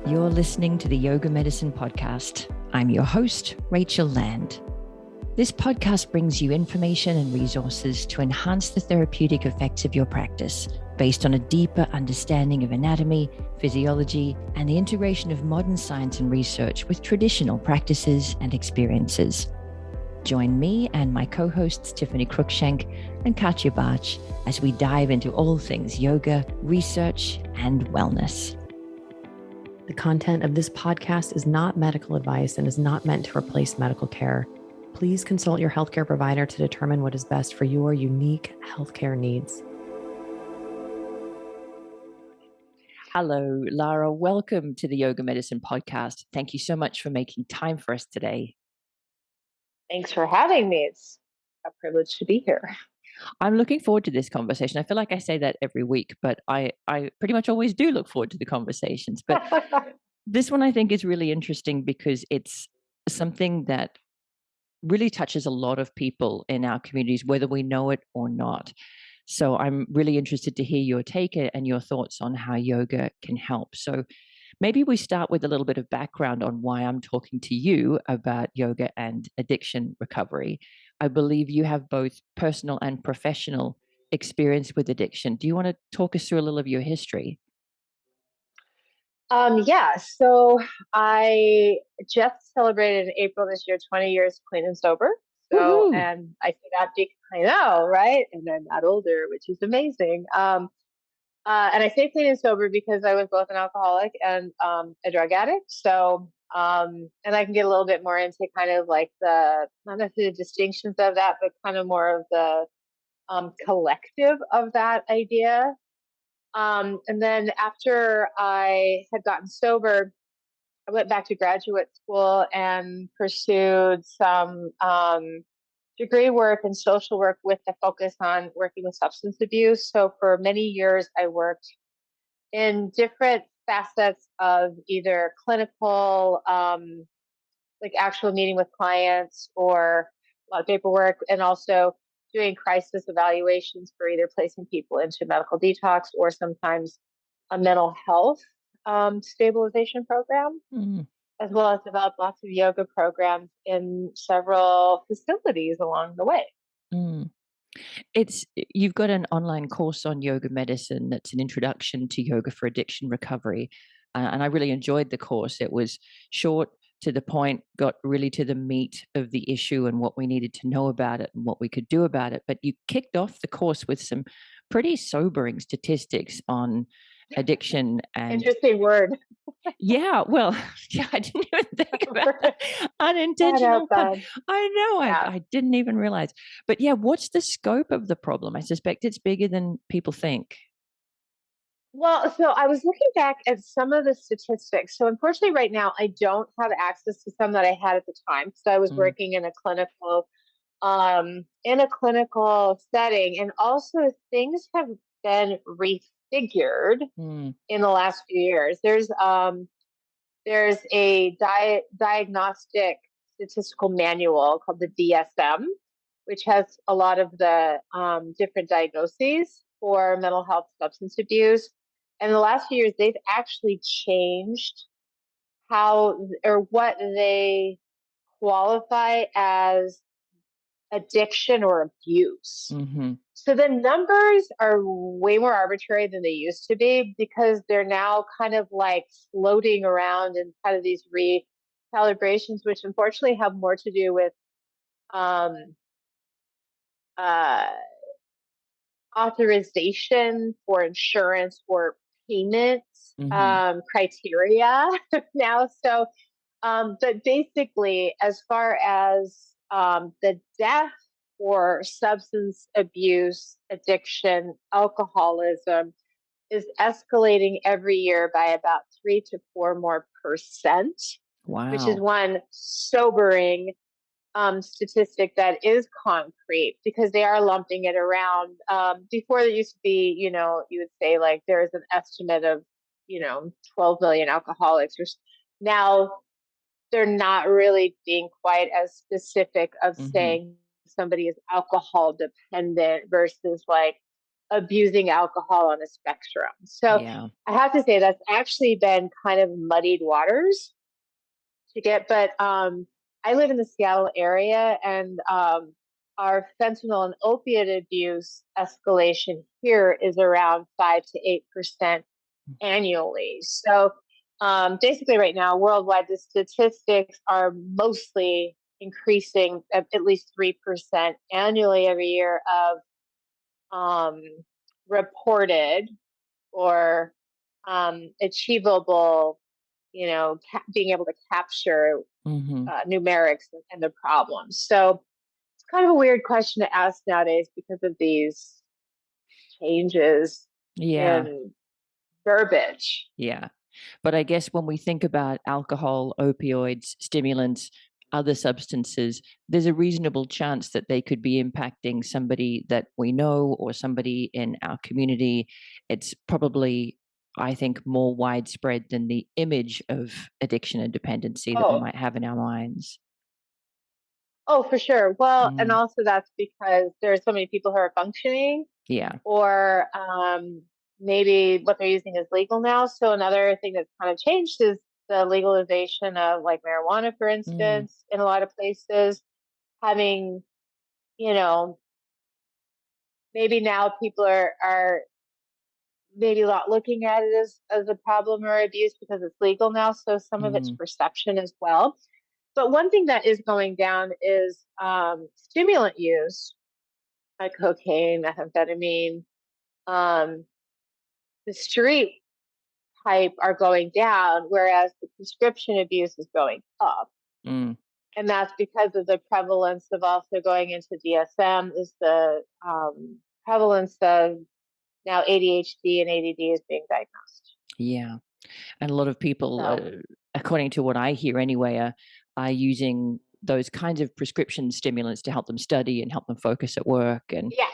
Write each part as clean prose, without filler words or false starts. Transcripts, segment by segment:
You're listening to the Yoga Medicine Podcast. I'm your host, Rachel Land. This podcast brings you information and resources to enhance the therapeutic effects of your practice based on a deeper understanding of anatomy, physiology, and the integration of modern science and research with traditional practices and experiences. Join me and my co-hosts Tiffany Cruikshank and Katya Bach as we dive into all things yoga, research, and wellness. The content of this podcast is not medical advice and is not meant to replace medical care. Please consult your healthcare provider to determine what is best for your unique healthcare needs. Hello, Lara. Welcome to the Yoga Medicine Podcast. Thank you so much for making time for us today. Thanks for having me. It's a privilege to be here. I'm looking forward to this conversation. I feel like I say that every week, but I pretty much always do look forward to the conversations. But this one I think is really interesting because it's something that really touches a lot of people in our communities, whether we know it or not. So I'm really interested to hear your take and your thoughts on how yoga can help. So maybe we start with a little bit of background on why I'm talking to you about yoga and addiction recovery. I believe you have both personal and professional experience with addiction. Do you want to talk us through a little of your history? So I just celebrated in April this year 20 years clean and sober. So, Woo-hoo. and I say that because I know, right? And I'm not older, which is amazing. And I say clean and sober because I was both an alcoholic and a drug addict. So, and I can get a little bit more into kind of like not necessarily the distinctions of that, but kind of more of the collective of that idea. And then after I had gotten sober, I went back to graduate school and pursued some degree work and social work with a focus on working with substance abuse. So for many years, I worked in different facets of either clinical, like actual meeting with clients or a lot of paperwork, and also doing crisis evaluations for either placing people into medical detox or sometimes a mental health stabilization program, as well as develop lots of yoga programs in several facilities along the way. You've got an online course on yoga medicine that's an introduction to yoga for addiction recovery. And I really enjoyed the course. It was short, to the point, got really to the meat of the issue and what we needed to know about it and what we could do about it. But you kicked off the course with some pretty sobering statistics on addiction and interesting word. Yeah, well, yeah, I didn't even think about that. Unintentional fun. I know, yeah. I didn't even realize. But yeah, what's the scope of the problem? I suspect it's bigger than people think. Well, so I was looking back at some of the statistics. So unfortunately, right now, I don't have access to some that I had at the time because I was working in a clinical setting, and also things have been refigured in the last few years. There's a diagnostic statistical manual called the DSM, which has a lot of the different diagnoses for mental health substance abuse. And in the last few years, they've actually changed how or what they qualify as addiction or abuse. So the numbers are way more arbitrary than they used to be because they're now kind of like floating around in kind of these recalibrations, which unfortunately have more to do with authorization for insurance or payment criteria now. So, but basically, as far as the death or substance abuse, addiction, alcoholism is escalating every year by about 3 to 4 more %. Wow. Which is one sobering statistic that is concrete because they are lumping it around. Before there used to be, you would say like there's an estimate of, 12 million alcoholics. Now they're not really being quite as specific of saying somebody is alcohol dependent versus like abusing alcohol on a spectrum. So Yeah. I have to say that's actually been kind of muddied waters to get, but I live in the Seattle area, and our fentanyl and opiate abuse escalation here is around 5 to 8% annually. So basically, right now, worldwide, the statistics are mostly increasing at least 3% annually every year of um, reported or achievable, being able to capture Mm-hmm. numerics and the problems. So it's kind of a weird question to ask nowadays because of these changes Yeah. in verbiage. Yeah. But I guess when we think about alcohol, opioids, stimulants, other substances, there's a reasonable chance that they could be impacting somebody that we know or somebody in our community. It's probably, I think, more widespread than the image of addiction and dependency that we Oh, might have in our minds. oh, for sure. Well, and Mm. also that's because there are so many people who are functioning, Yeah. or maybe what they're using is legal now. So another thing that's kind of changed is the legalization of like marijuana, for Mm. instance, in a lot of places, having, you know, maybe now people are maybe not looking at it as a problem or abuse because it's legal now. So some of it's Mm. perception as well. But one thing that is going down is stimulant use, like cocaine, methamphetamine, um, the street type are going down, whereas the prescription abuse is going up. Mm. And that's because of the prevalence of also going into DSM, is the prevalence of now ADHD and ADD is being diagnosed. Yeah. And a lot of people, So according to what I hear anyway, are using those kinds of prescription stimulants to help them study and help them focus at work. And yeah,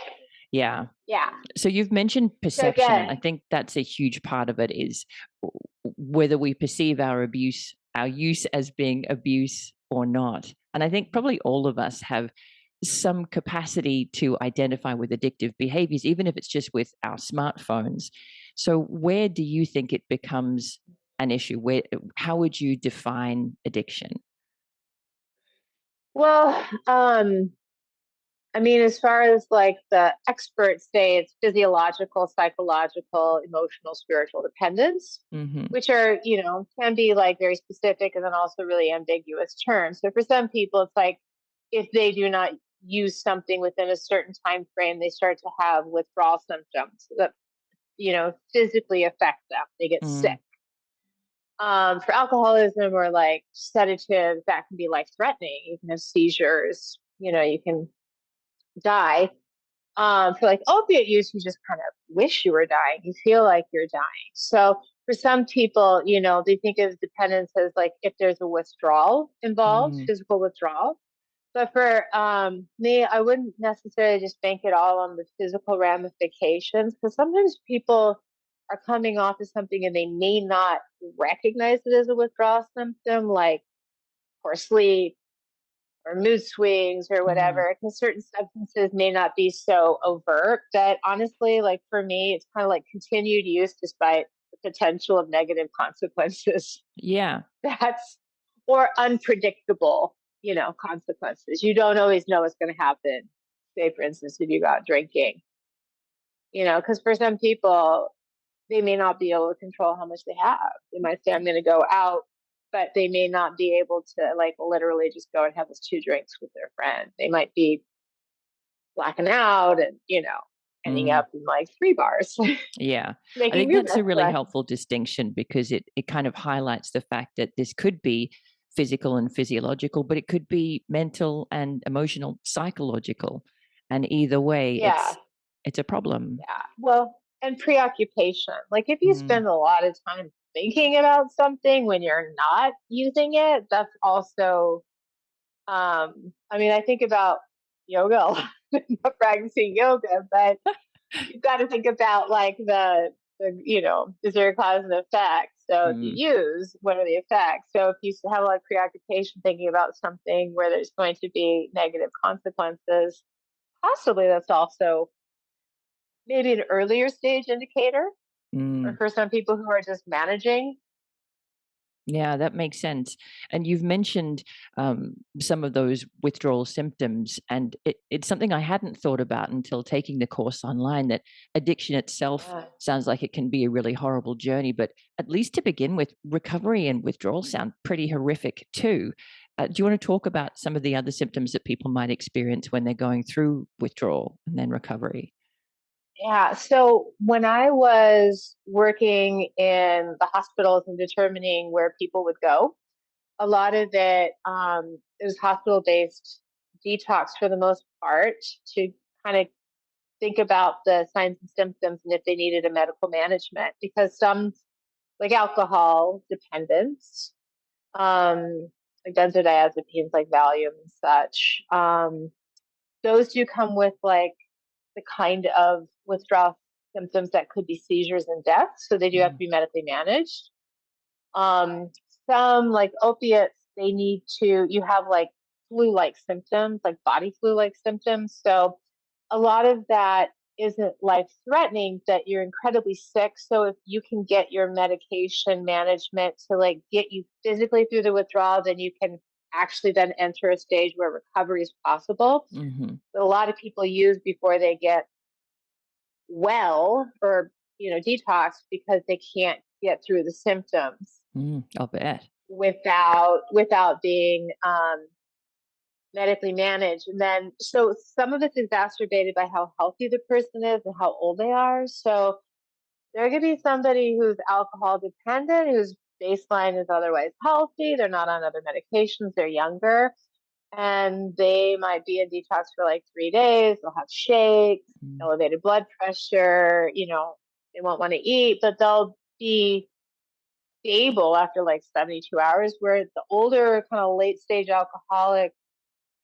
yeah. yeah. So you've mentioned So perception, and I again, think that's a huge part of it is whether we perceive our use as being abuse or not. And I think probably all of us have some capacity to identify with addictive behaviors, even if it's just with our smartphones. So where do you think it becomes an issue? How would you define addiction? well, I mean, as far as like the experts say, it's physiological, psychological, emotional, spiritual dependence, Mm-hmm. which are, can be like very specific and then also really ambiguous terms. So for some people, it's like if they do not use something within a certain time frame, they start to have withdrawal symptoms that, physically affect them. They get sick. Mm. For alcoholism or like sedatives, that can be life threatening. You can have seizures, you can die. For like opiate use, you just kind of wish you were dying. You feel like you're dying. So for some people, they think of dependence as like if there's a withdrawal involved, Mm. physical withdrawal. But for me, I wouldn't necessarily just bank it all on the physical ramifications, because sometimes people are coming off of something and they may not recognize it as a withdrawal symptom, like poor sleep or mood swings or Mm. whatever, because certain substances may not be so overt that honestly, like for me, it's kind of like continued use despite the potential of negative consequences. Yeah. That's or unpredictable, consequences. You don't always know what's going to happen. Say, for instance, if you go out drinking, because for some people, they may not be able to control how much they have. They might say, I'm going to go out, but they may not be able to like literally just go and have those 2 drinks with their friend. They might be blacking out and, ending Mm. up in like 3 bars, Yeah. I making think new that's a best really friends. helpful distinction because it kind of highlights the fact that this could be physical and physiological, but it could be mental and emotional, psychological. And either way, Yeah. it's a problem. Yeah. Well, and preoccupation. Like if you Mm. spend a lot of time thinking about something when you're not using it, that's also I mean, I think about yoga a lot. I'm not practicing yoga, but you've got to think about like is there a cause and effect? So if you Mm. use, what are the effects? So if you have a lot of preoccupation thinking about something where there's going to be negative consequences, possibly that's also maybe an earlier stage indicator, or Mm. for some people who are just managing. Yeah, that makes sense. And you've mentioned some of those withdrawal symptoms, and it's something I hadn't thought about until taking the course online. That addiction itself Yeah. sounds like it can be a really horrible journey, but at least to begin with, recovery and withdrawal sound pretty horrific too. Do you want to talk about some of the other symptoms that people might experience when they're going through withdrawal and then recovery? Yeah. So when I was working in the hospitals and determining where people would go, a lot of it was hospital based detox for the most part, to kind of think about the signs and symptoms and if they needed a medical management, because some, like alcohol dependence, like benzodiazepines like Valium and such, those do come with like the kind of withdrawal symptoms that could be seizures and deaths. So they do have to Mm. be medically managed. Um, some like opiates, you have like flu-like symptoms, like body flu-like symptoms. So a lot of that isn't life-threatening, that you're incredibly sick. So if you can get your medication management to like get you physically through the withdrawal, then you can actually then enter a stage where recovery is possible. Hmm. But a lot of people use before they get well, or detox, because they can't get through the symptoms I'll bet. without being medically managed. And then, so some of it's exacerbated by how healthy the person is and how old they are. So there could be somebody who's alcohol dependent, whose baseline is otherwise healthy, they're not on other medications, they're younger, and they might be in detox for like 3 days. They'll have shakes, Mm. elevated blood pressure, they won't want to eat, but they'll be stable after like 72 hours. Where the older, kind of late stage alcoholic,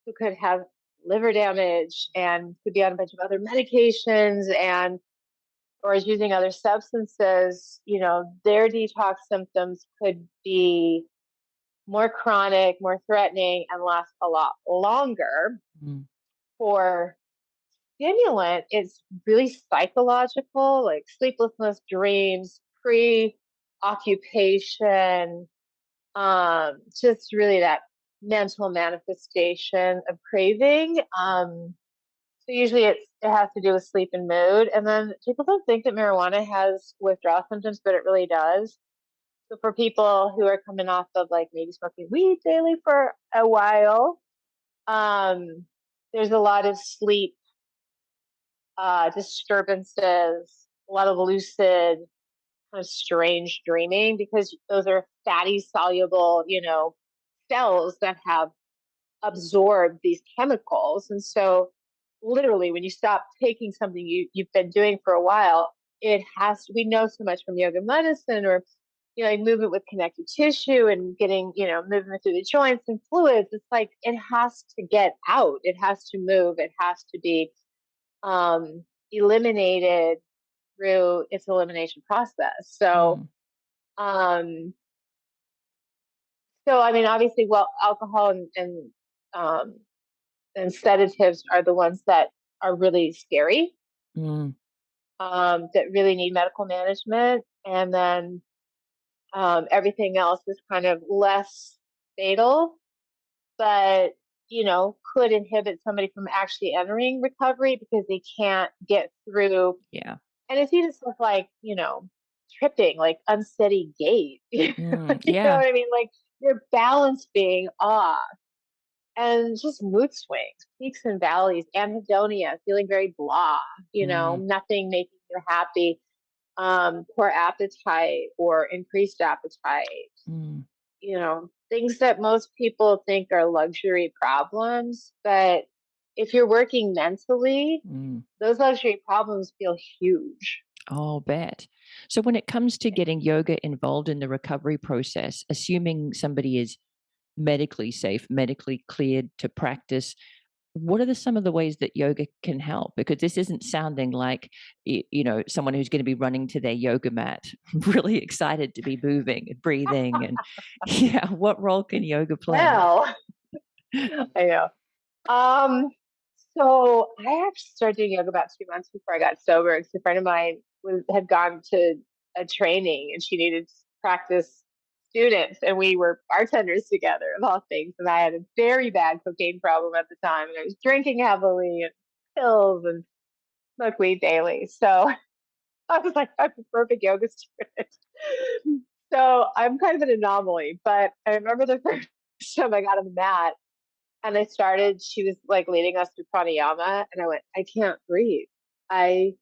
who could have liver damage and could be on a bunch of other medications, and or is using other substances, their detox symptoms could be more chronic, more threatening, and last a lot longer. Mm. For stimulant, it's really psychological, like sleeplessness, dreams, preoccupation, just really that mental manifestation of craving. So usually it has to do with sleep and mood. And then people don't think that marijuana has withdrawal symptoms, but it really does. So for people who are coming off of like maybe smoking weed daily for a while, um, there's a lot of sleep disturbances, a lot of lucid, kind of strange dreaming, because those are fatty soluble, cells that have absorbed these chemicals. And so literally when you stop taking something you've been doing for a while, we know so much from yoga medicine, or like movement with connective tissue and getting, movement through the joints and fluids. It's like it has to get out, it has to move, it has to be eliminated through its elimination process. Mm. Um, so I mean, obviously, well, alcohol um, and sedatives are the ones that are really scary, Mm. that really need medical management, and then everything else is kind of less fatal, but could inhibit somebody from actually entering recovery because they can't get through. Yeah. And it's even stuff like, tripping, like unsteady gait. You know Yeah. what I mean? Like your balance being off, and just mood swings, peaks and valleys, anhedonia, feeling very blah, Mm. nothing making you happy, poor appetite or increased appetite, Mm. things that most people think are luxury problems. But if you're working mentally, Mm. those luxury problems feel huge. I'll bet. So when it comes to getting yoga involved in the recovery process, assuming somebody is medically safe, medically cleared to practice, what are some of the ways that yoga can help? Because this isn't sounding like, someone who's going to be running to their yoga mat, really excited to be moving and breathing. And yeah, what role can yoga play? Well, I know. Um, So I actually started doing yoga about 2 months before I got sober because a friend of mine had gone to a training and she needed to practice students, and we were bartenders together of all things. And I had a very bad cocaine problem at the time, and I was drinking heavily and pills and smoked weed daily. So I was like, I'm a perfect yoga student. So I'm kind of an anomaly, but I remember the first time I got on the mat and she was like leading us through pranayama, and I went, I can't breathe. I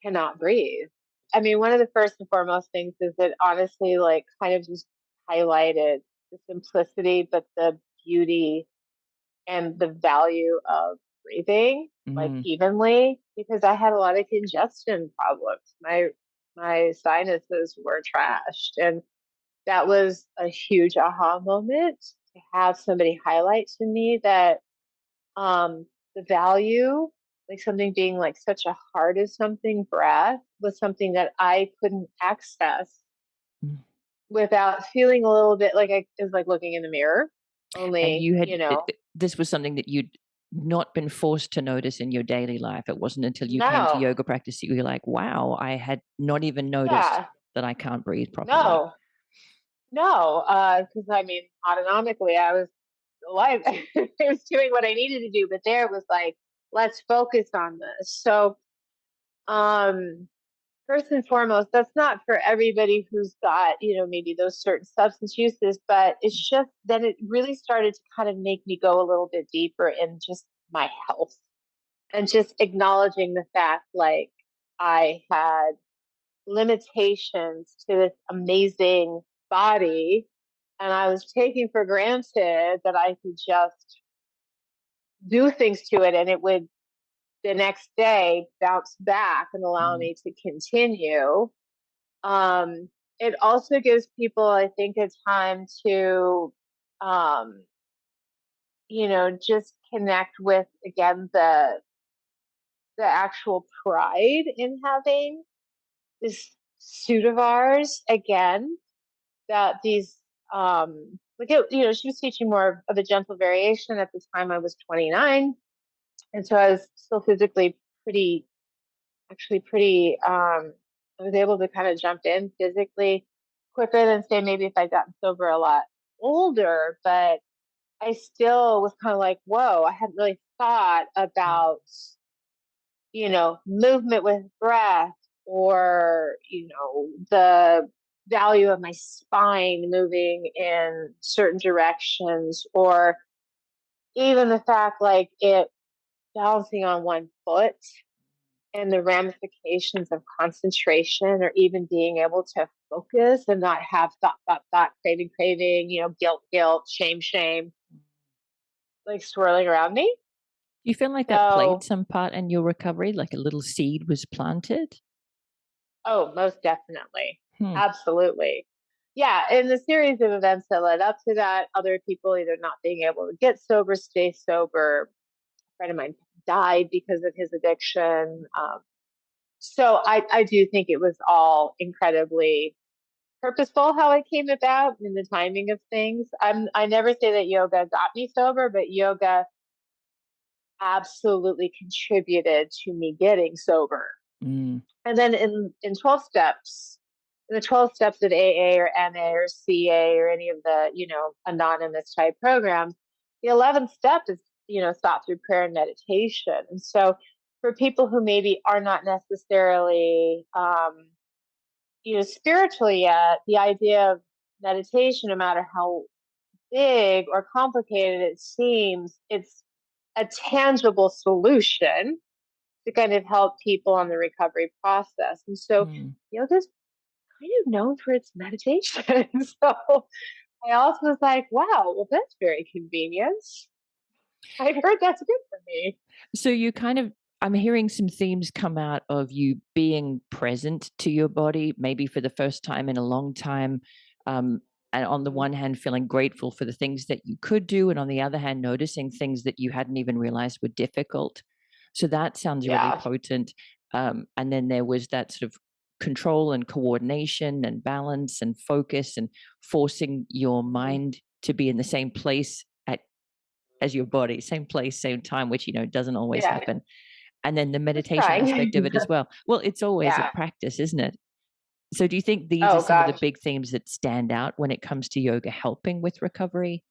cannot breathe. I mean, one of the first and foremost things is that honestly, like, kind of just highlighted the simplicity, but the beauty and the value of breathing like evenly, because I had a lot of congestion problems. My sinuses were trashed, and that was a huge aha moment to have somebody highlight to me that the value, like something being like such a heart of something, breath, was something that I couldn't access Mm. without feeling a little bit like I was like looking in the mirror. And Only, you had this was something that you'd not been forced to notice in your daily life. It wasn't until you came to no, yoga practice that you were like, wow, I had not even noticed yeah, that I can't breathe properly. no, no, because I mean, autonomically, I was alive. I was doing what I needed to do, but there was like, let's focus on this. So, um, first and foremost, that's not for everybody who's got, maybe those certain substance uses, but it's just then it really started to kind of make me go a little bit deeper in just my health and just acknowledging the fact like I had limitations to this amazing body, and I was taking for granted that I could just do things to it and it would the next day bounce back and allow Mm. me to continue. Um, it also gives people, I think, a time to, um, just connect with again the actual pride in having this suit of ours again. That these, she was teaching more of a gentle variation. At the time, I was 29, and so I was still physically pretty, actually pretty. I was able to kind of jump in physically quicker than say maybe if I'd gotten sober a lot older, but I still was kind of like, whoa, I hadn't really thought about, movement with breath, or, the value of my spine moving in certain directions, or even the fact like it balancing on one foot and the ramifications of concentration, or even being able to focus and not have thought, craving, guilt, shame, like swirling around me. Do you feel like that played So, some part in your recovery, like a little seed was planted? oh, most definitely. Hmm. Absolutely. Yeah. In the series of events that led up to that, other people either not being able to get sober, stay sober. A friend of mine died because of his addiction. So I do think it was all incredibly purposeful how it came about in the timing of things. I never say that yoga got me sober, but yoga absolutely contributed to me getting sober. Mm. And then in 12 steps, in the 12 steps of AA or NA or CA or any of the, anonymous type programs, the 11th step is, thought through prayer and meditation. And so for people who maybe are not necessarily, spiritual yet, the idea of meditation, no matter how big or complicated it seems, it's a tangible solution to kind of help people on the recovery process. And so Mm. yoga's kind of known for its meditation. So I also was like, wow, well, that's very convenient. I've heard that's good for me. So you kind of, I'm hearing some themes come out of you being present to your body, maybe for the first time in a long time. Um, and on the Mhm. one hand, feeling grateful for the things that you could do. And on the other hand, noticing things that you hadn't even realized were difficult. So that sounds really Yeah. potent. And then there was that sort of control and coordination and balance and focus and forcing your Mhm. mind to be in the same place as your body, same place, same time, which, doesn't always Yeah. happen. And then the Just meditation trying. aspect of it as well. Well, it's always a Yeah. practice, isn't it? So do you think these are Oh some of the gosh. big themes that stand out when it comes to yoga helping with recovery?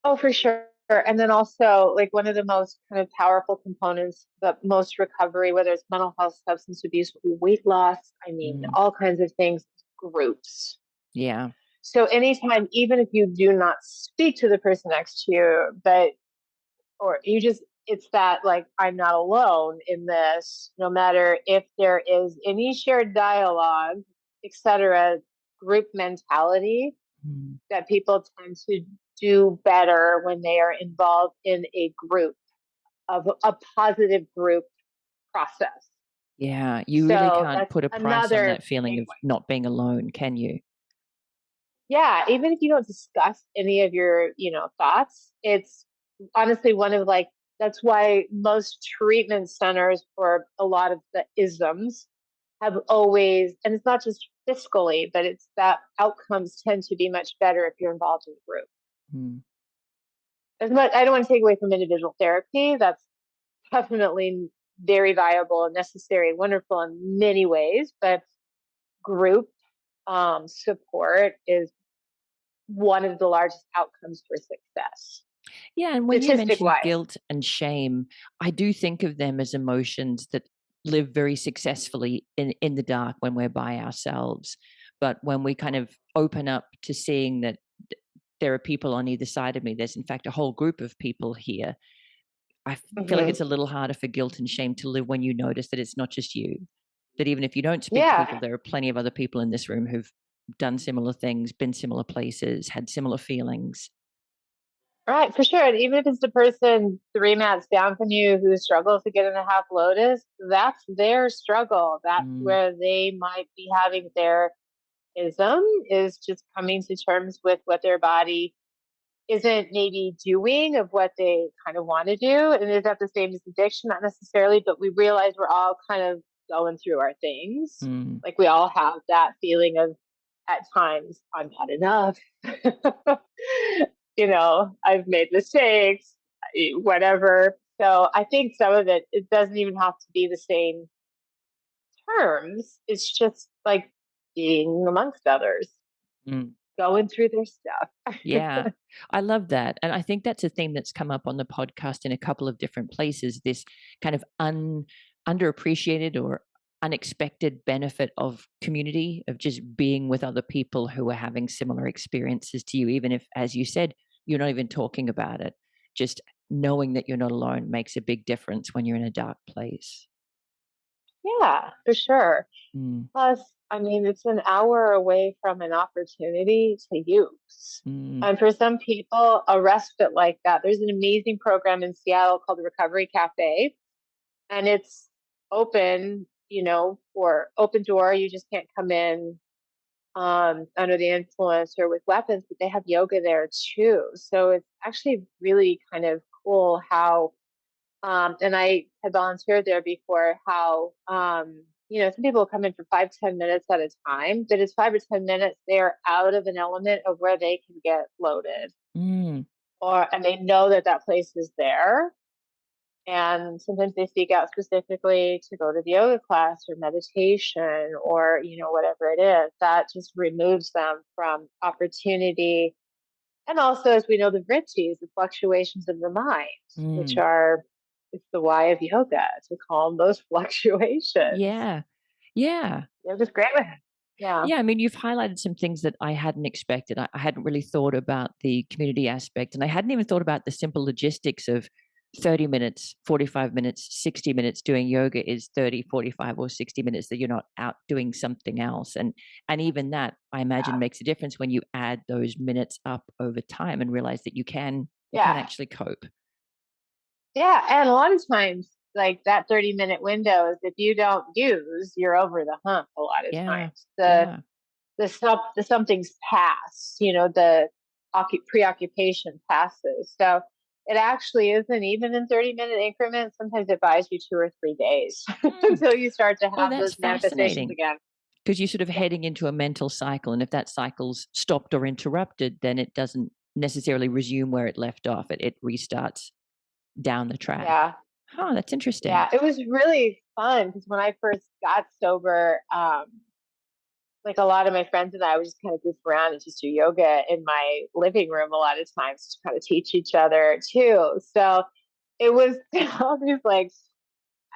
Oh, for sure. And then also, like, one of the most kind of powerful components, but most recovery, whether it's mental health, substance abuse, weight loss, I mean, Mm, all kinds of things, groups. yeah. So anytime, even if you do not speak to the person next to you, but, or you just, it's that like, I'm not alone in this, no matter if there is any shared dialogue, etc., group mentality, Mm, that people tend to do better when they are involved in a group, of a positive group process. yeah. You really So can't that's put a price on another that feeling big of one. not being alone, can you? Yeah, even if you don't discuss any of your, thoughts, it's honestly one of like, that's why most treatment centers for a lot of the isms have always, and it's not just fiscally, but it's that outcomes tend to be much better if you're involved in a group. Mm, As much, I don't want to take away from individual therapy. That's definitely very viable and necessary and wonderful in many ways, but group support is one of the largest outcomes for success, yeah, and when you statistic mention wise. guilt and shame, I do think of them as emotions that live very successfully in the dark when we're by ourselves. But when we kind of open up to seeing that there are people on either side of me, there's in fact a whole group of people here, I feel like Hmm. it's a little harder for guilt and shame to live when you notice that it's not just you. That even if you don't speak to people, Yeah, there are plenty of other people in this room who've done similar things, been similar places, had similar feelings. right, for sure. And even if it's the person three mats down from you who struggles to get in a half lotus, that's their struggle. That's Mm, where they might be having their ism, is just coming to terms with what their body isn't maybe doing of what they kind of want to do. And is that the same as addiction? Not necessarily, but we realize we're all kind of going through our things. mm, Like we all have that feeling of, at times, I'm not enough. I've made mistakes, whatever. So I think some of it doesn't even have to be the same terms. It's just like being amongst others, mm. going through their stuff. Yeah, I love that. And I think that's a theme that's come up on the podcast in a couple of different places, this kind of underappreciated or unexpected benefit of community, of just being with other people who are having similar experiences to you, even if, as you said, you're not even talking about it. Just knowing that you're not alone makes a big difference when you're in a dark place. Yeah, for sure. Mm, Plus, I mean, it's an hour away from an opportunity to use. mm, And for some people, a respite like that, there's an amazing program in Seattle called the Recovery Cafe, and it's open, for open door. You just can't come in under the influence or with weapons, but they have yoga there too. So it's actually really kind of cool how and I had volunteered there before, how, some people come in for 5-10 minutes at a time, but it's 5 or 10 minutes, they're out of an element of where they can get loaded, mm. and they know that that place is there. And sometimes they seek out specifically to go to the yoga class or meditation or, whatever it is that just removes them from opportunity. And also, as we know, the vrittis, the fluctuations of the mind, which Mm. are, it's the why of yoga, to calm those fluctuations. Yeah. Yeah. Yoga's great with it. Yeah. Yeah, I mean, you've highlighted some things that I hadn't expected. I hadn't really thought about the community aspect, and I hadn't even thought about the simple logistics of 30 minutes, 45 minutes, 60 minutes doing yoga is 30, 45, or 60 minutes that you're not out doing something else. And even that, I imagine, Yeah. makes a difference when you add those minutes up over time and realize that you can Yeah. actually cope. Yeah. And a lot of times, like that 30-minute window is, if you don't use, you're over the hump a lot of Yeah. times. The Yeah. the something's passed, the preoccupation passes. So it actually isn't even in 30-minute increments. Sometimes it buys you 2 or 3 days Mm. until you start to Oh, have that's those manifestations fascinating. again. Because you're sort of Yeah. heading into a mental cycle. And if that cycle's stopped or interrupted, then it doesn't necessarily resume where it left off. It restarts down the track. Yeah. Oh, that's interesting. Yeah. It was really fun because when I first got sober, like a lot of my friends and I would just kind of goof around and just do yoga in my living room a lot of times to kind of teach each other too. So it was all these like,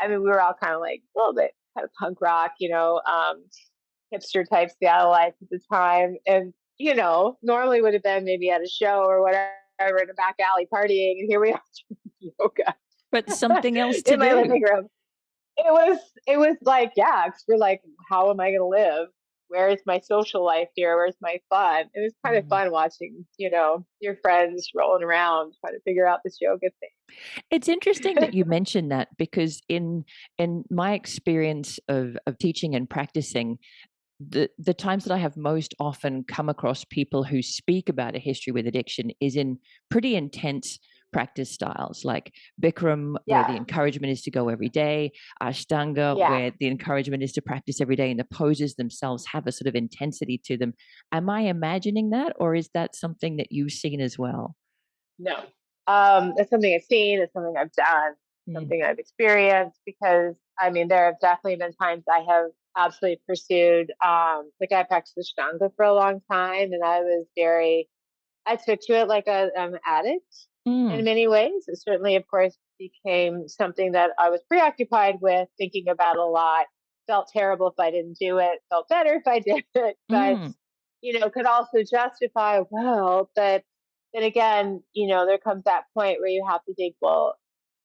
I mean, we were all kind of like a little bit kind of punk rock, hipster type Seattle life at the time. And, normally would have been maybe at a show or whatever in a back alley partying. And here we are doing yoga. But something else to in my do. living room. It was like, yeah, because you're like, how am I going to live? Where is my social life here? Where's my fun? It was kind of fun watching, your friends rolling around trying to figure out this yoga thing. It's interesting that you mentioned that, because in my experience of teaching and practicing, the times that I have most often come across people who speak about a history with addiction is in pretty intense practice styles, like Bikram, where the encouragement is to go every day, Ashtanga, where the encouragement is to practice every day, and the poses themselves have a sort of intensity to them. Am I imagining that, or is that something that you've seen as well? No, it's something I've seen. It's something I've done. Something I've experienced. Because I mean, there have definitely been times I have absolutely pursued. Like I practiced Ashtanga for a long time, and I took to it like an addict in many ways. It certainly, of course, became something that I was preoccupied with, thinking about a lot. Felt terrible if I didn't do it. Felt better if I did it, but could also justify, well, but then again, there comes that point where you have to think, well,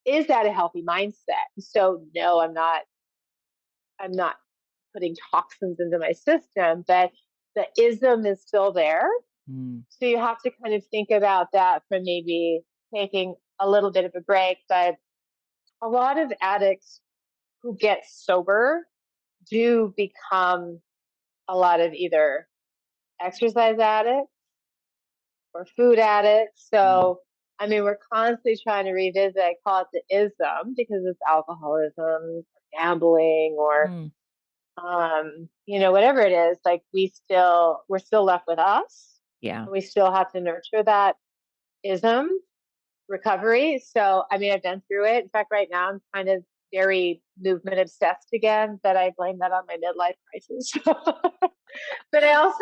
is that a healthy mindset? So no, I'm not. I'm not putting toxins into my system, but the ism is still there. So you have to kind of think about that from maybe taking a little bit of a break. But a lot of addicts who get sober do become a lot of either exercise addicts or food addicts. So, I mean, we're constantly trying to revisit, I call it the ism because it's alcoholism, or gambling, or whatever it is, like we're still left with us. Yeah. We still have to nurture that ism recovery. So, I mean, I've been through it. In fact, right now I'm kind of very movement obsessed again, but I blame that on my midlife crisis. But I also,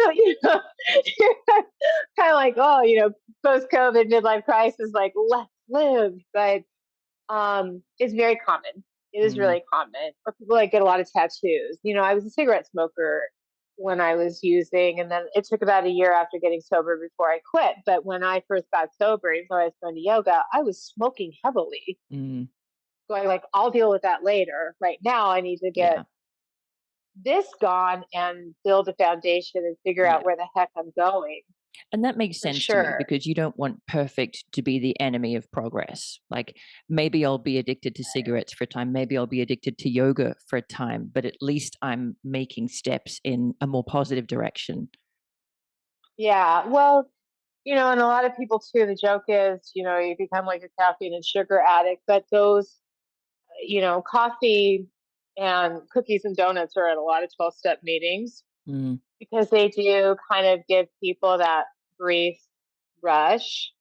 kind of like, oh, post-COVID midlife crisis, like let's live. But it's very common. It is really common. Or people like get a lot of tattoos. I was a cigarette smoker when I was using, and then it took about a year after getting sober before I quit. But when I first got sober, even though I was going to yoga, I was smoking heavily. Going like, I'll deal with that later. Right now, I need to get this gone and build a foundation and figure out where the heck I'm going. And that makes sense to me, because you don't want perfect to be the enemy of progress. Like maybe I'll be addicted to cigarettes for a time. Maybe I'll be addicted to yoga for a time, but at least I'm making steps in a more positive direction. Yeah. Well, and a lot of people too, the joke is, you become like a caffeine and sugar addict, but those, coffee and cookies and donuts are at a lot of 12-step meetings because they do kind of give people that brief rush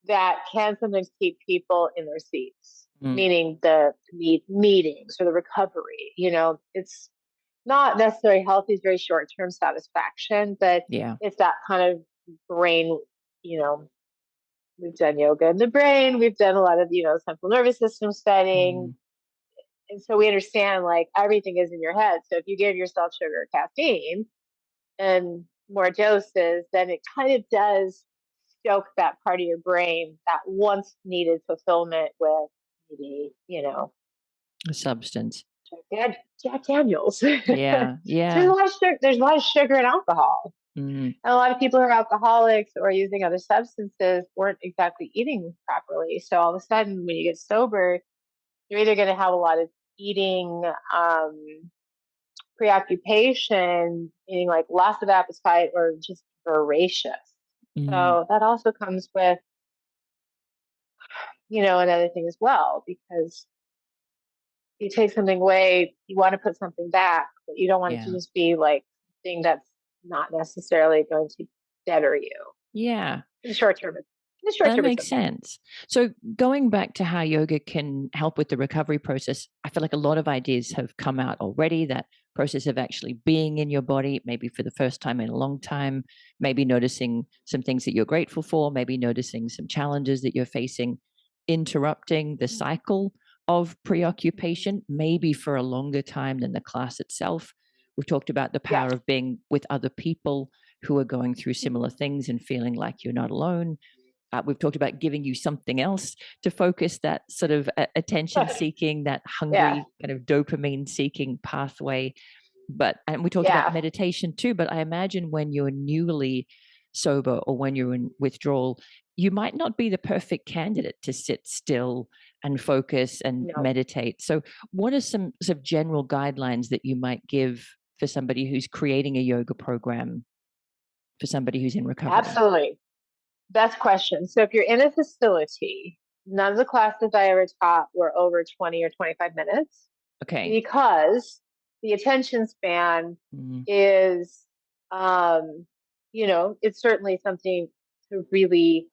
that can sometimes keep people in their seats, meaning the meetings or the recovery. It's not necessarily healthy, it's very short-term satisfaction, but it's that kind of brain, we've done yoga in the brain, we've done a lot of, central nervous system studying. And so we understand like everything is in your head. So if you give yourself sugar or caffeine and more doses, then it kind of does stoke that part of your brain that once needed fulfillment with maybe, A substance. Jack Daniels. Yeah. There's a lot of sugar. There's a lot of sugar and alcohol. And a lot of people who are alcoholics or using other substances weren't exactly eating properly. So all of a sudden, when you get sober, you're either going to have a lot of eating preoccupation, meaning like loss of appetite, or just voracious. So that also comes with, another thing as well, because you take something away, you want to put something back, but you don't want it to just be like thing that's not necessarily going to better you. Yeah. In the short term. That makes sense. So going back to how yoga can help with the recovery process, I feel like a lot of ideas have come out already. That process of actually being in your body, maybe for the first time in a long time, maybe noticing some things that you're grateful for, maybe noticing some challenges that you're facing, interrupting the cycle of preoccupation, maybe for a longer time than the class itself. We've talked about the power of being with other people who are going through similar things and feeling like you're not alone. We've talked about giving you something else to focus that sort of attention seeking, that hungry kind of dopamine seeking pathway. And we talked about meditation too, but I imagine when you're newly sober or when you're in withdrawal, you might not be the perfect candidate to sit still and focus and meditate. So what are some sort of general guidelines that you might give for somebody who's creating a yoga program for somebody who's in recovery? Absolutely. Best question. So if you're in a facility, none of the classes I ever taught were over 20 or 25 minutes. Okay. Because the attention span is, it's certainly something to really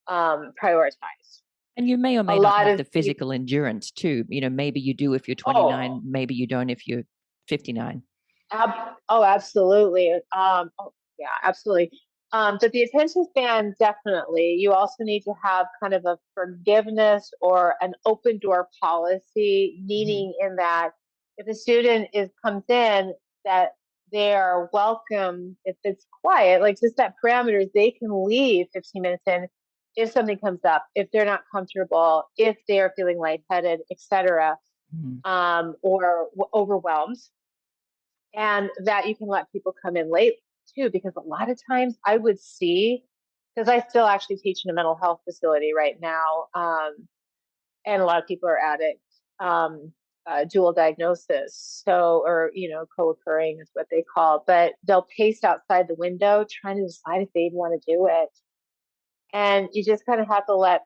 prioritize. And you may or may not have the physical endurance too. Maybe you do if you're 29, maybe you don't if you're 59. Absolutely. Absolutely. But the attention span, definitely. You also need to have kind of a forgiveness or an open door policy, meaning in that if a student comes in, that they are welcome if it's quiet, like just that parameters, they can leave 15 minutes in if something comes up, if they're not comfortable, if they are feeling lightheaded, etc., or overwhelmed. And that you can let people come in late too, because a lot of times I would see, because I still actually teach in a mental health facility right now, and a lot of people are addicts, dual diagnosis, or co-occurring is what they call, but they'll pace outside the window trying to decide if they even want to do it. And you just kind of have to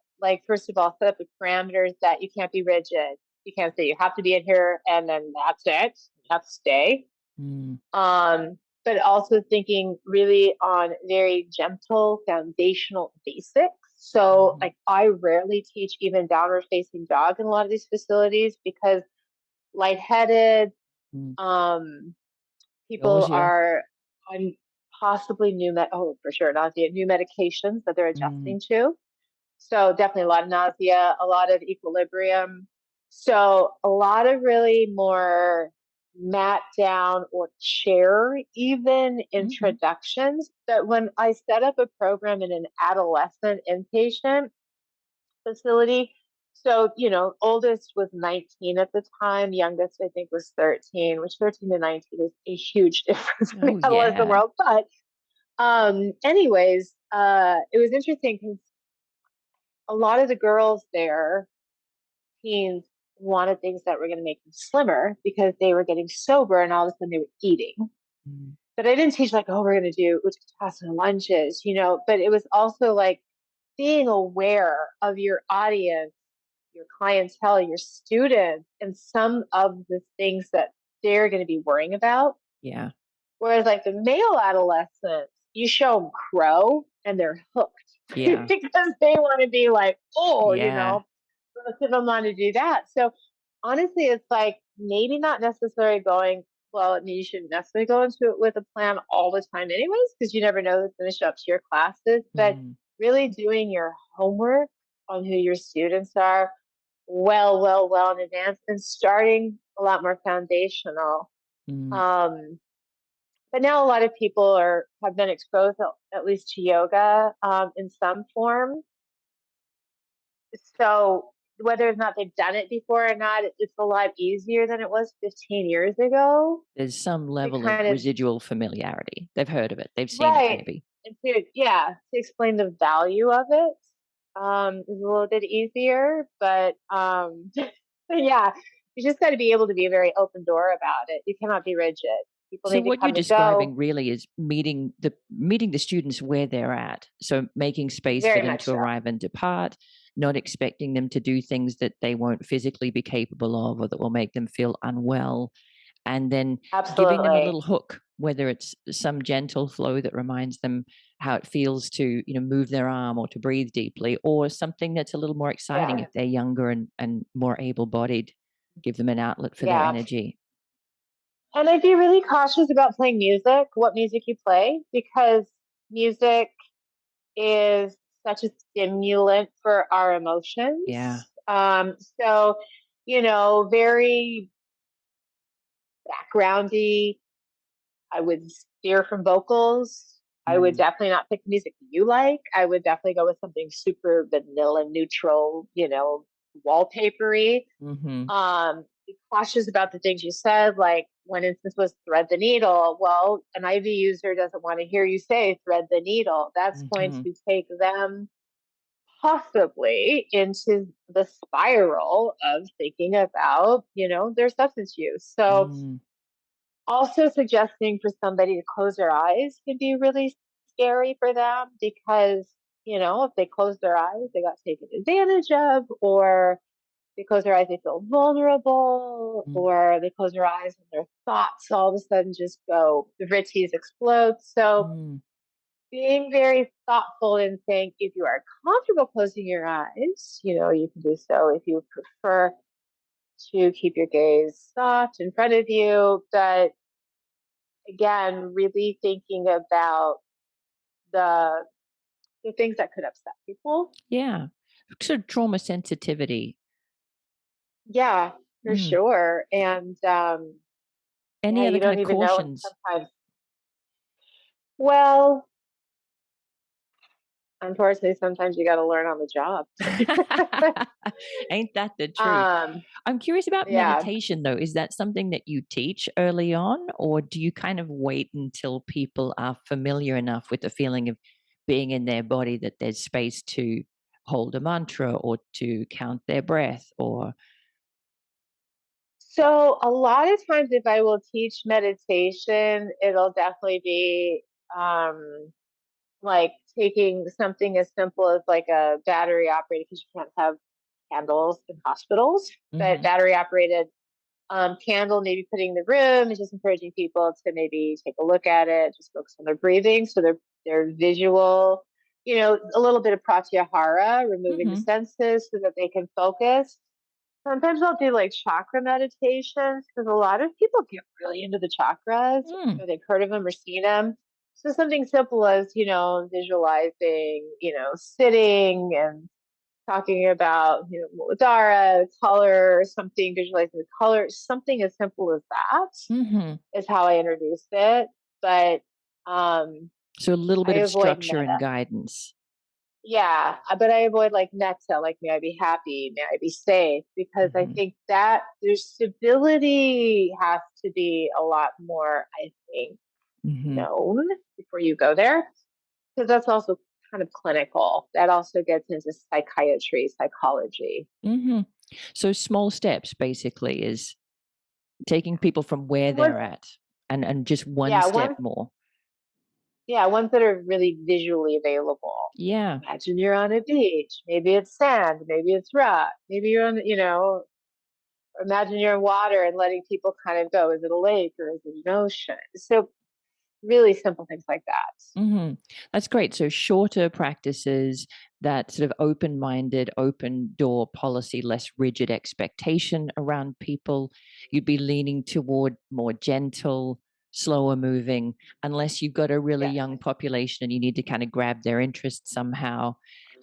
first of all, set up the parameters that you can't be rigid. You can't say you have to be in here and then that's it. You have to stay. But also thinking really on very gentle foundational basics. So like I rarely teach even downward facing dog in a lot of these facilities because lightheaded, people are on possibly new medications that they're adjusting to. So definitely a lot of nausea, a lot of equilibrium. So a lot of really more mat down or chair even introductions. But when I set up a program in an adolescent inpatient facility, so, oldest was 19 at the time, youngest I think was 13, which 13 to 19 is a huge difference in the adolescent world. But anyways, it was interesting because a lot of the girls there, teens, wanted things that were going to make them slimmer because they were getting sober and all of a sudden they were eating. But I didn't teach we're going to do Utkatasana lunges, but it was also like being aware of your audience, your clientele, your students, and some of the things that they're going to be worrying about. Yeah. Whereas like the male adolescents, you show them crow and they're hooked. Yeah. Because they want to be like, most of them want to do that. So honestly, it's like maybe not necessarily going, well, I mean, you shouldn't necessarily go into it with a plan all the time anyways, because you never know who's going to show up to your classes, but really doing your homework on who your students are well in advance and starting a lot more foundational. But now a lot of people have been exposed at least to yoga in some form. So whether or not they've done it before or not, it's a lot easier than it was 15 years ago. There's some level of residual familiarity. They've heard of it. They've seen it maybe. And to explain the value of it is a little bit easier. But yeah, you just got to be able to be a very open door about it. You cannot be rigid. So what you're describing really is meeting the students where they're at. So making space for them to arrive and depart, not expecting them to do things that they won't physically be capable of or that will make them feel unwell, and then giving them a little hook whether it's some gentle flow that reminds them how it feels to, move their arm or to breathe deeply, or something that's a little more exciting Yeah. if they're younger and more able-bodied, give them an outlet for their Yeah. energy. And I'd be really cautious about playing music, what music you play, because music is such a stimulant for our Yeah. emotions. So, very backgroundy. I would steer from vocals. I would Mm. definitely not pick music you like. I would definitely go with something super vanilla neutral, wallpapery. Mm-hmm. Be cautious about the things you said, like one instance was thread the needle. Well, an IV user doesn't want to hear you say thread the needle. That's going Mm-hmm. to take them possibly into the spiral of thinking about, their substance use. So Mm. also suggesting for somebody to close their eyes can be really scary for them because, if they close their eyes, they got taken advantage of, or they close their eyes, they feel vulnerable, Mm. or they close their eyes and their thoughts all of a sudden just go, the vritties explode. So Mm. being very thoughtful and saying, if you are comfortable closing your eyes, you can do so. If you prefer to keep your gaze soft in front of you, but again, really thinking about the the things that could upset people. Yeah. So trauma sensitivity. Yeah, for Mm. sure. And Any yeah, other you kind don't of even know cautions? sometimes. Well, unfortunately, sometimes you got to learn on the job. Ain't that the truth? um, I'm curious about yeah. meditation, though. Is that something that you teach early on, or do you kind of wait until people are familiar enough with the feeling of being in their body that there's space to hold a mantra or to count their breath? Or So a lot of times, if I will teach meditation, it'll definitely be like taking something as simple as like a battery operated, because you can't have candles in hospitals, but Mhm. battery operated candle, maybe putting in the room and just encouraging people to maybe take a look at it, just focus on their breathing. So their visual, a little bit of pratyahara, removing the Mhm. senses so that they can focus. Sometimes I'll do like chakra meditations because a lot of people get really into the chakras, Mm. or they've heard of them or seen them. So something simple as, visualizing, sitting and talking about, Lara, color, something, visualizing the color, something as simple as that Mhm. is how I introduced it. But um, So a little I bit of avoid structure and meta. guidance. Yeah, but I avoid like meta, like may I be happy, may I be safe, because I Mhm. think that their stability has to be a lot more, I think, Mhm. known before you go there, because that's also kind of clinical. That also gets into psychiatry, psychology. Mhm. So small steps basically is taking people from where Once, they're at and just one yeah, step once, more. yeah, ones that are really visually available. Yeah. Imagine you're on a beach. Maybe it's sand. Maybe it's rock. Maybe you're on, imagine you're in water and letting people kind of go. Is it a lake or is it an ocean? So really simple things like that. Mhm. That's great. So shorter practices, that sort of open-minded, open door policy, less rigid expectation around people. You'd be leaning toward more gentle, slower moving, unless you've got a really Yes. young population and you need to kind of grab their interest somehow.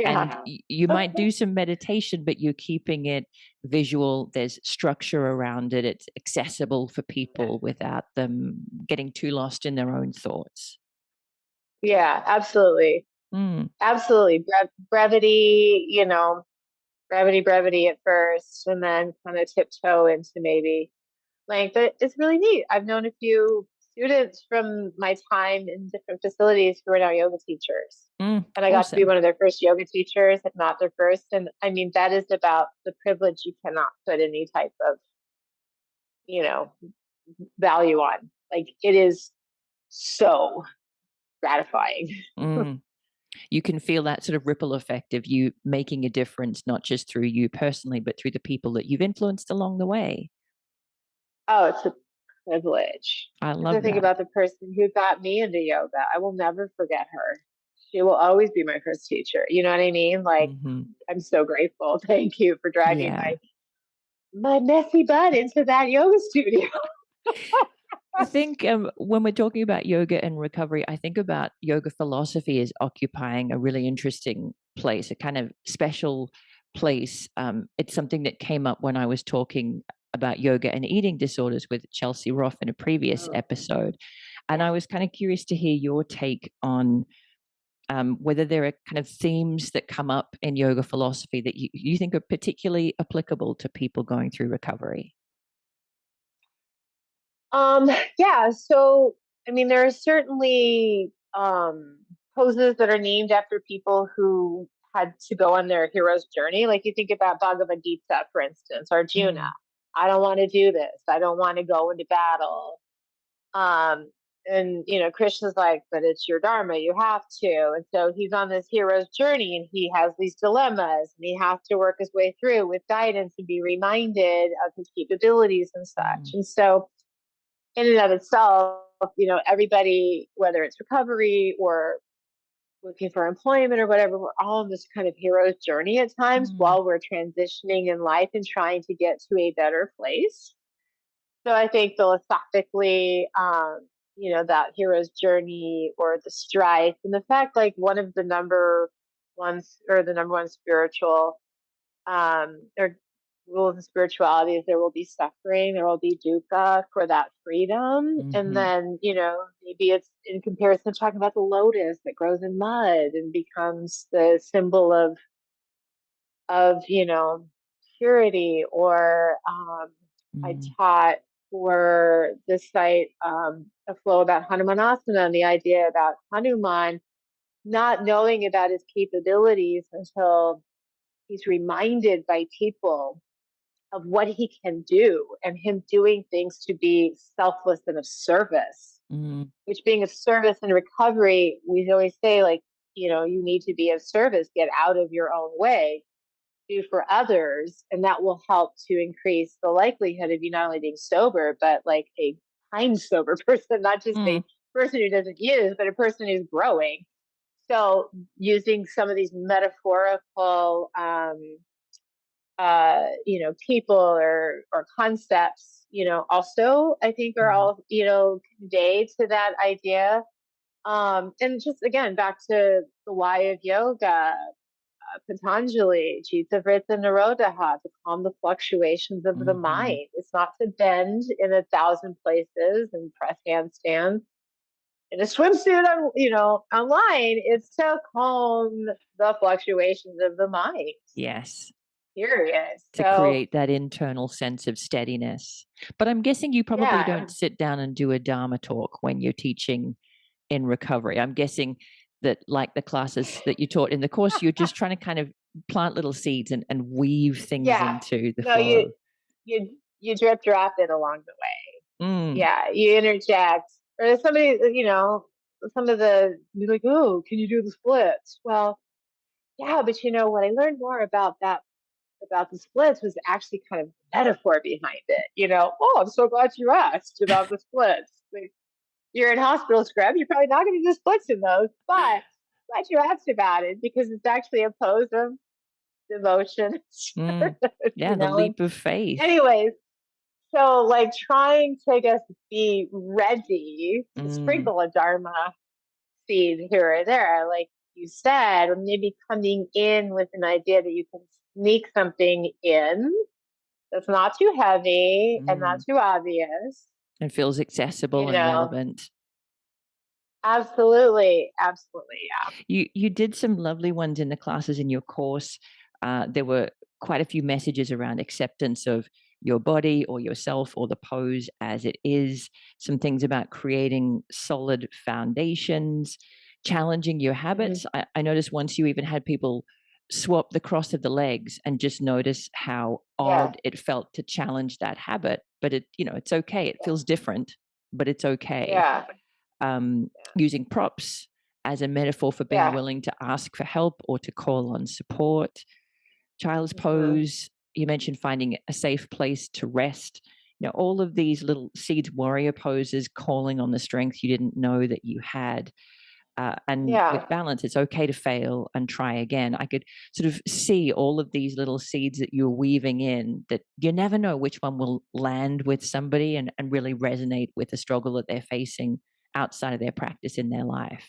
And Yeah. you might do some meditation, but you're keeping it visual. There's structure around it. It's accessible for people without them getting too lost in their own thoughts. Yeah, absolutely. Mm. Absolutely. Brevity, brevity at first, and then kind of tiptoe into maybe length. But it's really neat. I've known a few students from my time in different facilities who are now yoga teachers. Mm, And I got to be awesome. one of their first yoga teachers, if not their first. And I mean, that is about the privilege you cannot put any type of, you know, value on. Like it is so gratifying. Mm. You can feel that sort of ripple effect of you making a difference, not just through you personally, but through the people that you've influenced along the way. Oh, it's privilege. I Because I love think that. about the person who got me into yoga. I will never forget her. She will always be my first teacher. You know what I mean? Like, Hmm. I'm so grateful. Thank you for dragging Yeah. my messy butt into that yoga studio. I think when we're talking about yoga and recovery, I think about yoga philosophy as occupying a really interesting place, a kind of special place. It's something that came up when I was talking about yoga and eating disorders with Chelsea Roff in a previous Oh, episode. And yeah. I was kind of curious to hear your take on whether there are kind of themes that come up in yoga philosophy that you think are particularly applicable to people going through recovery. Yeah, so I mean, there are certainly poses that are named after people who had to go on their hero's journey. Like you think about Bhagavad Gita, for instance, Arjuna. Mm, I don't want to do this. I don't want to go into battle. Um, and Krishna's like, but it's your dharma, you have to. And so he's on this hero's journey and he has these dilemmas and he has to work his way through with guidance and be reminded of his capabilities and such. mm, And so in and of itself, everybody, whether it's recovery or looking for employment or whatever, we're all on this kind of hero's journey at times mm, while we're transitioning in life and trying to get to a better place. So I think philosophically, that hero's journey or the strife and the fact like one of the number ones or the number one spiritual or rules of spirituality is there will be suffering, there will be dukkha for that freedom. And mhm, then, maybe it's in comparison talking about the lotus that grows in mud and becomes the symbol of purity. Or I mm, taught for this site a flow about Hanumanasana and the idea about Hanuman not knowing about his capabilities until he's reminded by people of what he can do and him doing things to be selfless and of service, mm, which being of service and recovery, we always say, like, you need to be of service, get out of your own way, do for others. And that will help to increase the likelihood of you not only being sober, but like a kind sober person, not just mm, a person who doesn't use, but a person who's growing. So using some of these metaphorical people or concepts, also I think are mm, all, conveyed to that idea. And just again, back to the why of yoga, Patanjali, Chitta Vritta Nirodha, to calm the fluctuations of the mhm, mind. It's not to bend in 1,000 places and press handstands in a swimsuit online. It's to calm the fluctuations of the mind. yes, Period. to So create that internal sense of steadiness. But I'm guessing you probably yeah, don't sit down and do a Dharma talk when you're teaching in recovery. I'm guessing that, like the classes that you taught in the course, you're just trying to kind of plant little seeds and weave things yeah. into the No, you flow. you you drop it along the way. Mm, Yeah, you interject. Or somebody, some of the be like, oh, can you do the splits? Well, yeah, but what I learned more about the splits was actually kind of metaphor behind it. Oh, I'm so glad you asked about the splits. Like, you're in hospital scrub, you're probably not going to do splits in those, but glad you asked about it because it's actually a pose of devotion. mm. Yeah, the And leap of faith. anyways, so like trying to, I guess, be ready to Mm, sprinkle a dharma seed here or there, like you said, or maybe coming in with an idea that you can sneak something in that's not too heavy and not mm. too obvious. And feels accessible you and know relevant. Absolutely, absolutely. You did some lovely ones in the classes in your course. There were quite a few messages around acceptance of your body or yourself or the pose as it is, some things about creating solid foundations, challenging your Yeah. habits. I noticed once you even had people swap the cross of the legs and just notice how Yeah. odd it felt to challenge that habit. But it's okay. It feels different, but it's okay. Yeah. Using props as a metaphor for being Yeah. willing to ask for help or to call on support. Child's Hmm. pose, you mentioned finding a safe place to rest all of these little seeds warrior poses calling on the strength you didn't know that you had. And Yeah. with balance, it's okay to fail and try again. I could sort of see all of these little seeds that you're weaving in, that you never know which one will land with somebody and really resonate with the struggle that they're facing outside of their practice in their life.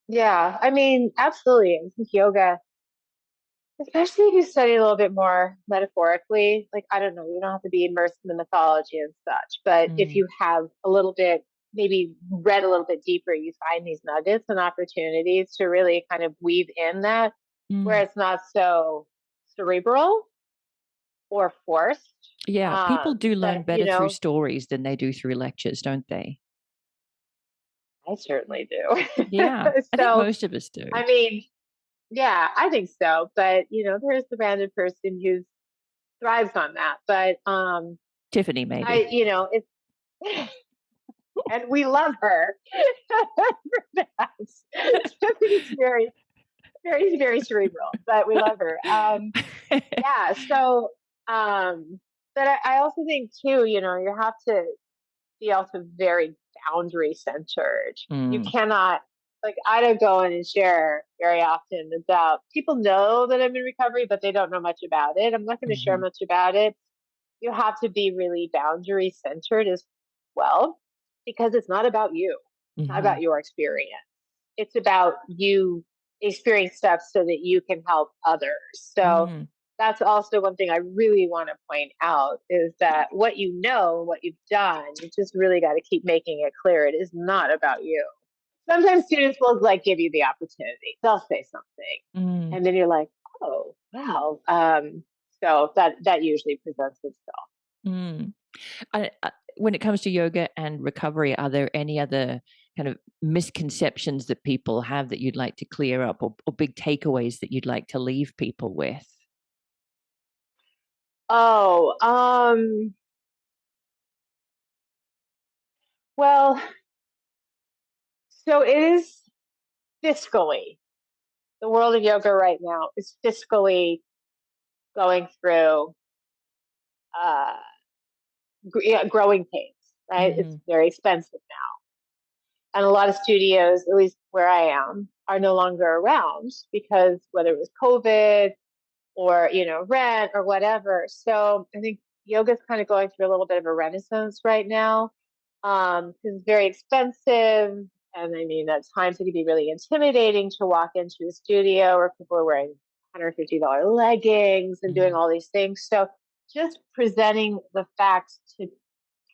Yeah. I mean, absolutely. I think yoga, especially if you study a little bit more metaphorically, like, I don't know, you don't have to be immersed in the mythology and such, but if Mm, you have a little bit, maybe read a little bit deeper, you find these nuggets and opportunities to really kind of weave in that where mm. it's not so cerebral or forced. Yeah, people do learn That, better through stories than they do through lectures, don't they? I certainly do. Yeah, I think So, most of us do. I mean, yeah, I think so. But, there's the random person who thrives on that. But Tiffany, maybe. it's and we love her for that. Tiffany's very, very, very cerebral, but we love her. Yeah. So, but I also think too, you have to be also very boundary centered. You Mm, cannot, like, I don't go in and share very often about, people know that I'm in recovery, but they don't know much about it. I'm not going to share mhm, much about it. You have to be really boundary centered as well, because it's not about you. It's not mhm, about your experience. It's about you experience stuff so that you can help others. So mm. that's also one thing I really want to point out, is that what you know, what you've done, you just really got to keep making it clear. It is not about you. Sometimes students will like give you the opportunity. They'll say something, Mm, and then you're like, oh, wow. So that usually presents itself. mm. When it comes to yoga and recovery, are there any other kind of misconceptions that people have that you'd like to clear up, or big takeaways that you'd like to leave people with? Oh, well, so it is fiscally, the world of yoga right now is fiscally going through uh, growing pains, right? It's Mhm, very expensive now. And a lot of studios, at least where I am, are no longer around because whether it was COVID or, rent or whatever. So I think yoga's kind of going through a little bit of a renaissance right now, because it's very expensive. And I mean, at times it can be really intimidating to walk into a studio where people are wearing $150 leggings and doing mhm, all these things. So just presenting the facts to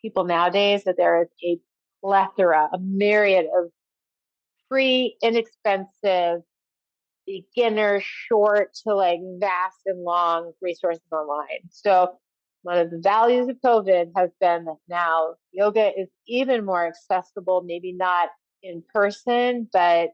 people nowadays that there is a plethora, a myriad of free, inexpensive, beginner, short to like vast and long resources online. So one of the values of COVID has been that now yoga is even more accessible, maybe not in person, but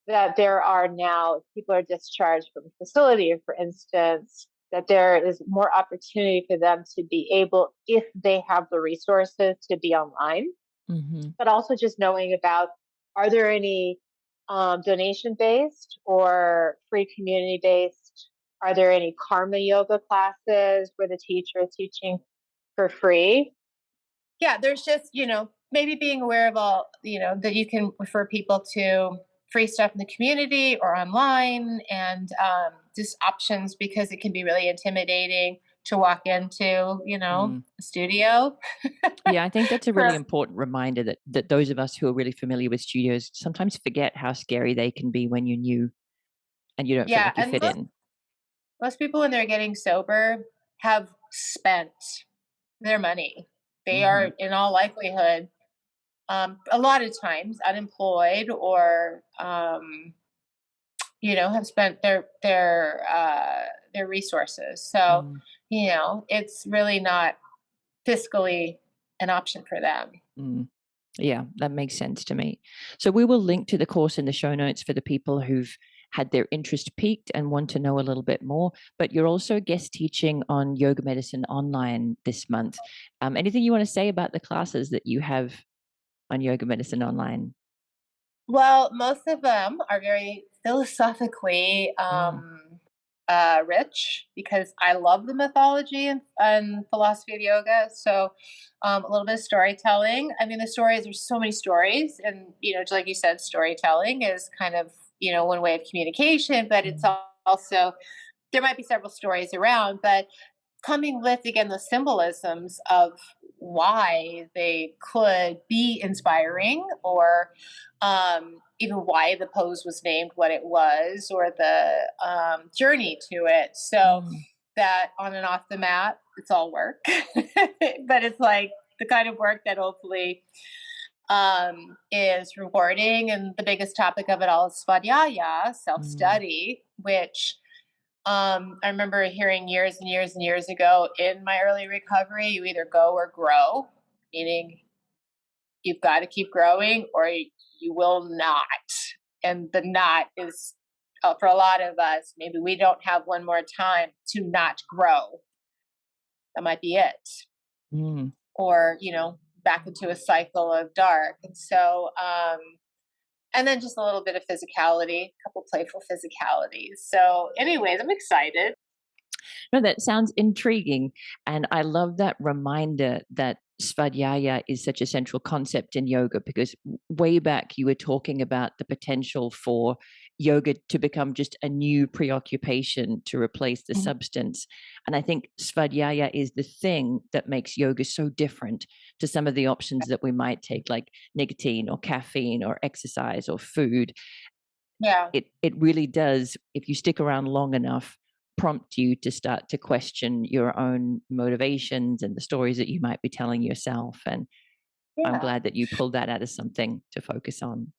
that there are now, people are discharged from a facility, for instance, that there is more opportunity for them to be able, if they have the resources, to be online, mhm. but also just knowing about, are there any donation based or free community based? Are there any karma yoga classes where the teacher is teaching for free? Yeah, there's just, maybe being aware of all, that you can refer people to free stuff in the community or online, and just options, because it can be really intimidating to walk into, Mm. a studio. Yeah, I think that's a really For important reminder that those of us who are really familiar with studios sometimes forget how scary they can be when you're new and you don't feel Yeah, like you and fit in. most people when they're getting sober have spent their money. They are Mhm, in all likelihood, a lot of times unemployed, or have spent their resources. So, mm. it's really not fiscally an option for them. Mm. Yeah, that makes sense to me. So we will link to the course in the show notes for the people who've had their interest piqued and want to know a little bit more. But you're also guest teaching on yoga medicine online this month. Anything you want to say about the classes that you have on yoga medicine online? Well, most of them are very philosophically Mm, rich because I love the mythology and philosophy of yoga. So a little bit of storytelling. I mean, there's so many stories, and just like you said, storytelling is kind of one way of communication, but it's also there might be several stories around, but coming with, again, the symbolisms of why they could be inspiring, or even why the pose was named what it was, or the journey to it. So that on and off the mat, it's all work, but it's like the kind of work that hopefully is rewarding. And the biggest topic of it all is svadhyaya, self-study, which I remember hearing years and years and years ago in my early recovery, you either go or grow, meaning you've got to keep growing or you will not. And the not is, for a lot of us, maybe we don't have one more time to not grow. That might be it. Or, back into a cycle of dark. And so, and then just a little bit of physicality, a couple playful physicalities. So anyways, I'm excited. No, that sounds intriguing. And I love that reminder that svadhyaya is such a central concept in yoga, because way back you were talking about the potential for yoga to become just a new preoccupation to replace the substance. And I think svadhyaya is the thing that makes yoga so different to some of the options that we might take, like nicotine or caffeine or exercise or food. Yeah. It really does, if you stick around long enough, prompt you to start to question your own motivations and the stories that you might be telling yourself. And I'm glad that you pulled that out as something to focus on.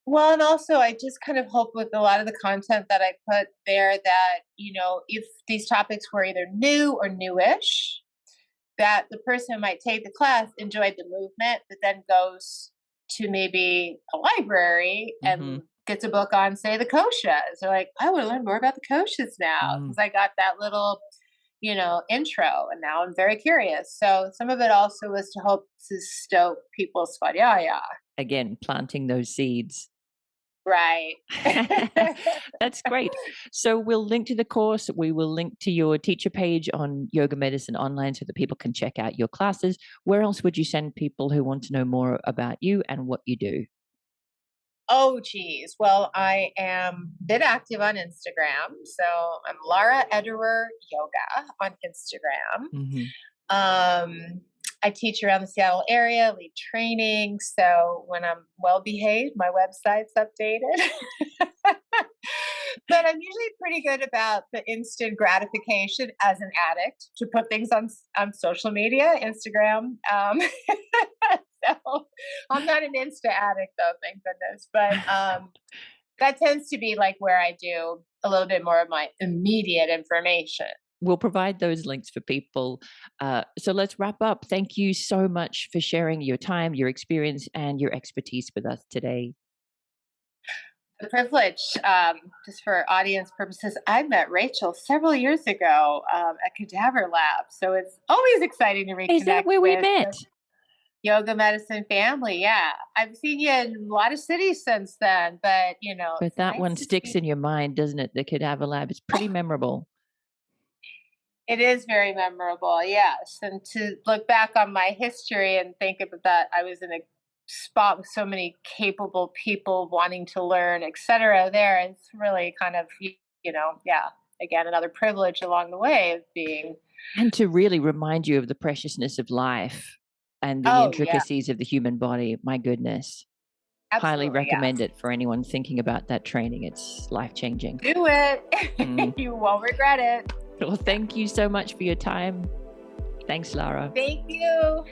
Well, and also I just kind of hope with a lot of the content that I put there that, if these topics were either new or newish, that the person who might take the class enjoyed the movement, but then goes to maybe a library and gets a book on, say, the koshas. They're like, I want to learn more about the koshas now because I got that little, intro, and now I'm very curious. So some of it also was to hope to stoke people's svadhyaya. Again, planting those seeds. Right. That's great. So we'll link to the course. We will link to your teacher page on Yoga Medicine Online so that people can check out your classes. Where else would you send people who want to know more about you and what you do? Oh, geez. Well, I am a bit active on Instagram. So I'm Lara Ederer Yoga on Instagram. I teach around the Seattle area, lead training. So when I'm well behaved, my website's updated. But I'm usually pretty good about the instant gratification as an addict to put things on social media, Instagram. So I'm not an Insta addict though, thank goodness. But that tends to be like where I do a little bit more of my immediate information. We'll provide those links for people. So let's wrap up. Thank you so much for sharing your time, your experience, and your expertise with us today. The privilege, just for audience purposes, I met Rachel several years ago at Cadaver Lab. So it's always exciting to reconnect. Is that where we met? Yoga Medicine family, yeah. I've seen you in a lot of cities since then, but But that one sticks in your mind, doesn't it? The Cadaver Lab is pretty memorable. It is very memorable, yes. And to look back on my history and think about that, I was in a spot with so many capable people wanting to learn, et cetera, there. It's really kind of, again, another privilege along the way of being. And to really remind you of the preciousness of life and the intricacies of the human body. My goodness. Absolutely, highly recommend it for anyone thinking about that training. It's life-changing. Do it. You won't regret it. Well, thank you so much for your time. Thanks, Lara. Thank you.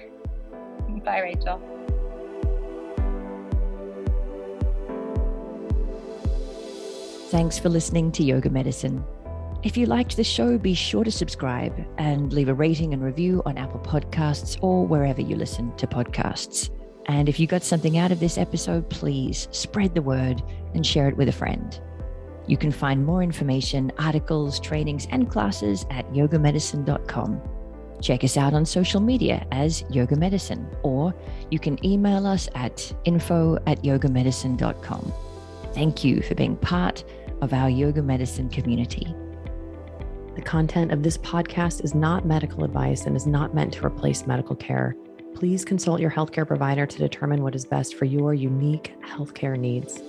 Bye, Rachel. Thanks for listening to Yoga Medicine. If you liked the show, be sure to subscribe and leave a rating and review on Apple Podcasts or wherever you listen to podcasts. And if you got something out of this episode, please spread the word and share it with a friend. You can find more information, articles, trainings, and classes at yogamedicine.com. Check us out on social media as Yoga Medicine, or you can email us at info@yogamedicine.com. Thank you for being part of our Yoga Medicine community. The content of this podcast is not medical advice and is not meant to replace medical care. Please consult your healthcare provider to determine what is best for your unique healthcare needs.